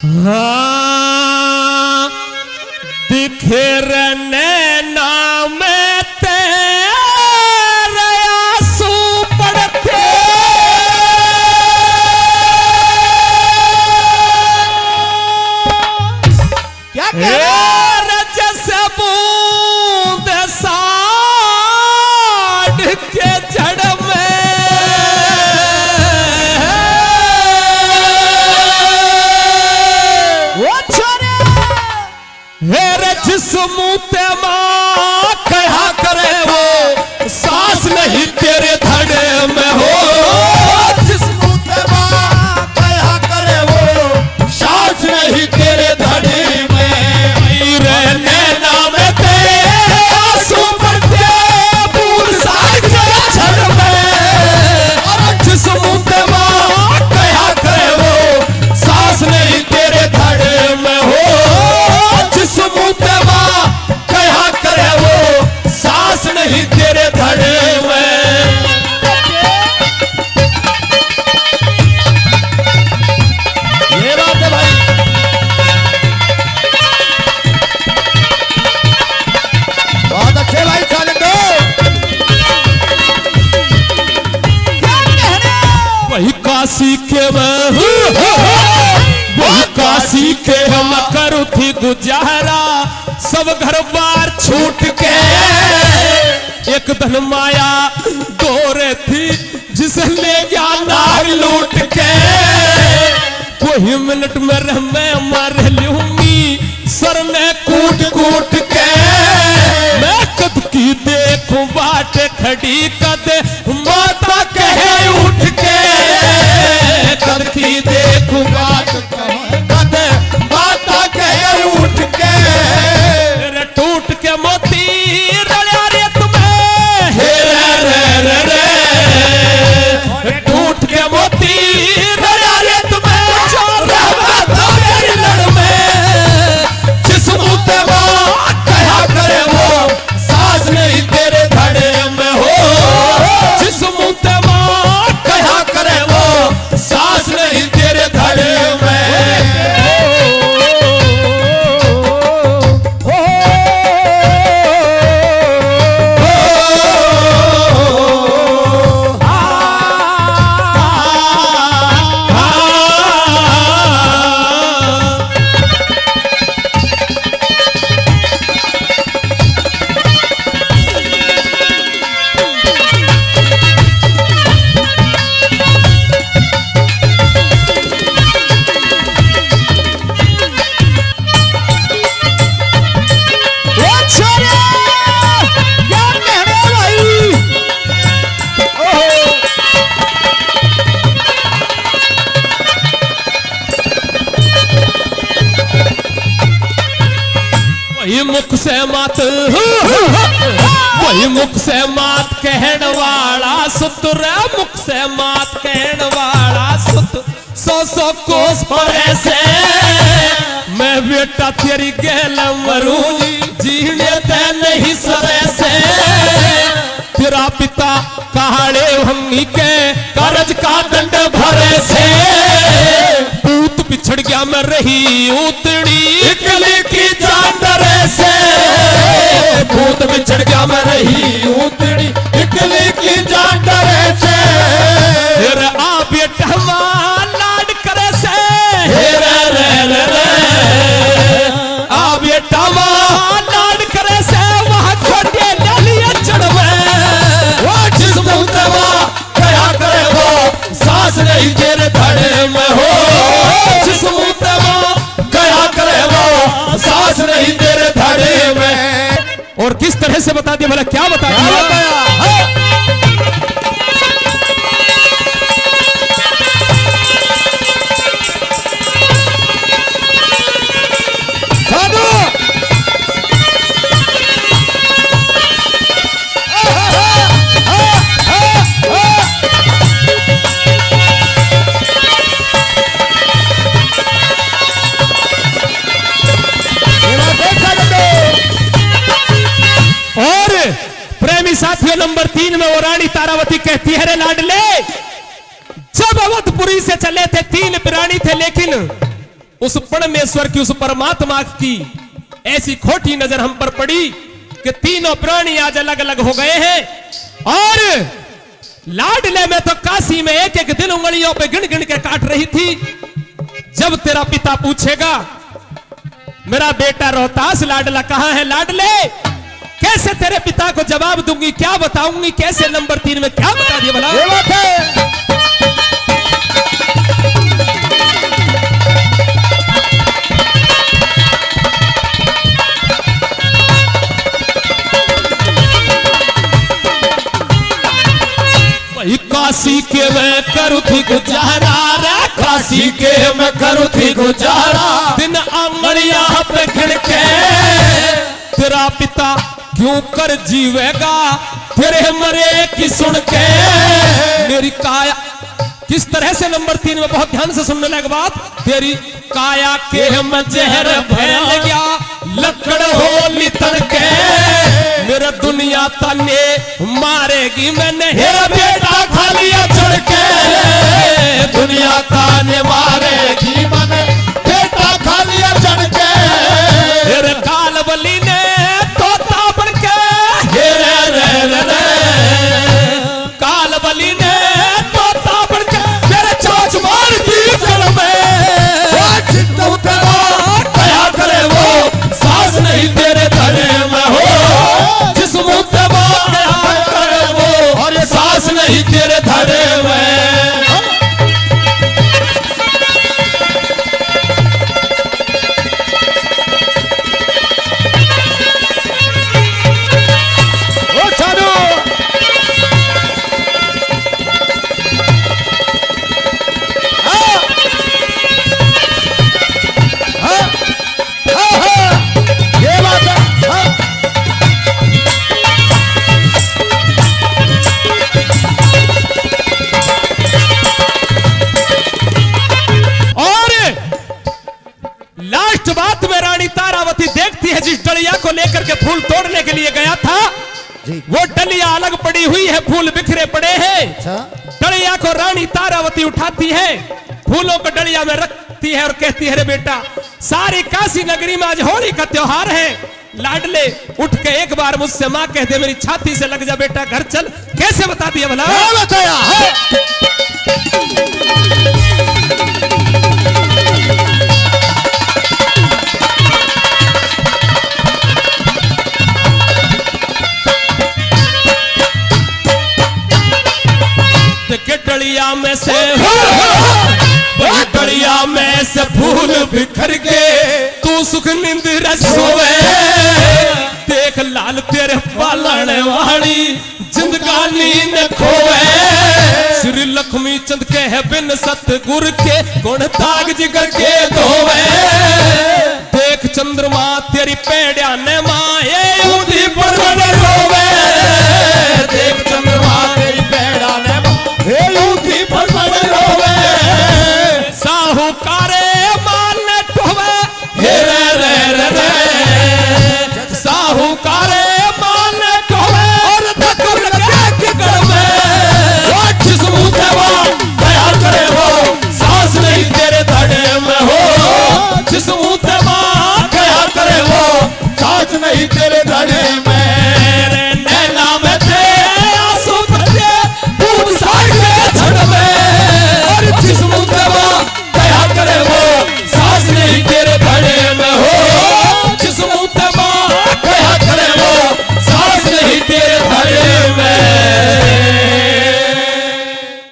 हाँ दिखे नैना में तेरे आंसू पड़ते, क्या कह रहे जैसे बूंद साढ़ के जड़ में वो छोरे हेरे जिस्म ते माँ कहा करे वो सांस नहीं तेरे धड़े में हो, जिस्म ते माँ कहा करे वो सांस नहीं तेरे धड़े में। रे नैना में तेरे आंसू पड़ते बूंद साढ़ के जड़ में, जिस्म ते माँ कहा करे वो सांस नहीं तेरे धड़े में हो, जिस्म ते माँ कहा करे वो सांस नहीं तेरे धड़े में। ये बात है भाई। बहुत अच्छे भाई चालक क्या कह रहे वही काशी के वही काशी के हम करू थी गुजारा, सब घर बार छूट के एक धन माया दौरे थी जिसे ले गया नार लूट के, वही मिनट में रह मैं मर लूंगी सर ने कूट कूट के, मैं कद की देखूं बाट खड़ी कद माता कहे उठ के, कद की देखूं बाट कद माता कहे उठ के, रे टूट के मोती रड़िया रे तुम्हें हे रे रे रे रे, टूट के मोती रड़िया रे तुम्हें जो रहवा दो मेरी लड़ में, जिस्म ते माँ कहा करे वो सांस नहीं तेरे धड़े में हो, जिस्म ते माँ कहा करे वो सांस नहीं तेरे धड़े में। वो छोरे क्या कह रहे भाई। ओहो वही मुख से मात वही मुख से मात कहण वाला सुतुर, मुख से मात कहण वाला सुत सौ सौ कोस परे से, मैं बेटा तेरी गैल मरूं जीने ते नहीं सरे से, तेरा पिता कहाड़े भंगी के करज का दंड भरे से, पूत पिछड़ गया मैं रही उतड़ी इकली की जान डरे से, पूत पिछड़ गया मैं रही उतड़ी इकली की जान डरे से, फिर आ बेटा लाड करे से हे रे रे रे रे, आ बेटा लाड करे से वहाँ छोटे डालिया चढ़वे, वो जिस्म ते माँ कहा करे वो सांस नहीं तेरे धड़े में हो, जिस्म ते माँ कहा करे वो सांस नहीं तेरे धड़े में। और किस तरह से बता दिया भला, क्या बता दिया? साधु और प्रेमी साथियों नंबर 3 में वो रानी तारावती कहती है रे लाडले, जब अवधपुरी से चले थे 3 प्राणी थे, लेकिन उस परमेश्वर की, उस परमात्मा की ऐसी खोटी नजर हम पर पड़ी कि तीनों प्राणी आज अलग अलग हो गए हैं। और लाडले में तो काशी में एक एक दिन उंगलियों पे गिन गिन के काट रही थी। जब तेरा पिता पूछेगा मेरा बेटा रोहतास लाडला कहां है, लाडले कैसे तेरे पिता को जवाब दूंगी, क्या बताऊंगी, कैसे नंबर 3 में क्या बता दिया भला। ये बात है। वही काशी के मैं करू थी गुजारा रे, काशी के मैं करूँ थी गुजारा, दिन आंगड़िया पे गिन के तेरा पिता क्यों कर जीवेगा, तेरे मरे की सुन के मेरी काया। किस तरह से नंबर 3 में बहुत ध्यान से सुनने लगे बात। तेरी काया के मैं जहर फैल गया, लकड़ हो लितड़ के मेरा दुनिया तने मारेगी, मैंने हेरा बेटा खा लिया चढ़ के, दुनिया ताने मारेगी मैंने बेटा खा लिया चढ़ के। हेरे काल बली ने तोता बन के, हेरे रे रे रे काल बली ने तोता बन के मेरे चोंच मार दी जड़ में। चित्त तेरा क्या करे वो सांस नहीं तेरे धड़े में हो, जिस मुंह पे बात क्या करे वो और ये सांस नहीं तेरे धड़े में। ओ चालू हाँ हाँ हाँ हाँ ये बात है। हाँ और लास्ट बात में रानी तारावती देखती है जिस डलिया को लेकर के फूल तोड़ने के लिए गया था जी। वो डलिया अलग पड़ी हुई है, फूल बिखरे पड़े हैं। अच्छा डलिया को रानी तारावती उठाती है, फूलों को डलिया में रखती है और कहती है रे बेटा सारी काशी नगरी में आज होली का त्योहार है, लाडले उठ के एक बार मुझसे मां कह दे, मेरी छाती से लग जा बेटा, घर चल। कैसे बता दिया भला। क्या बताया है। के डलिया में से वही डलिया में से फूल बिखर के तू सुख निंद रसोवे, देख लाल तेरे पालने वाली जिंदगानी न खोवे। श्री लक्ष्मी चंद के है बिन सतगुर के गुण ताग जिगर के धोवे, देख चंद्रमा तेरी पेड़िया ने माए ऊंधी पर्वत रोवे, देख चंद्रमा तेरी पेड़ा ने यूथी पर रोवे, साहूकारे मान टोवे, हे रे रे रे रे साहूकारे मान टोवे और धक्कर लगे के गड़ में जिस मुंह पे वो दया करे वो सांस नहीं तेरे धड़े में हो, जिस मुंह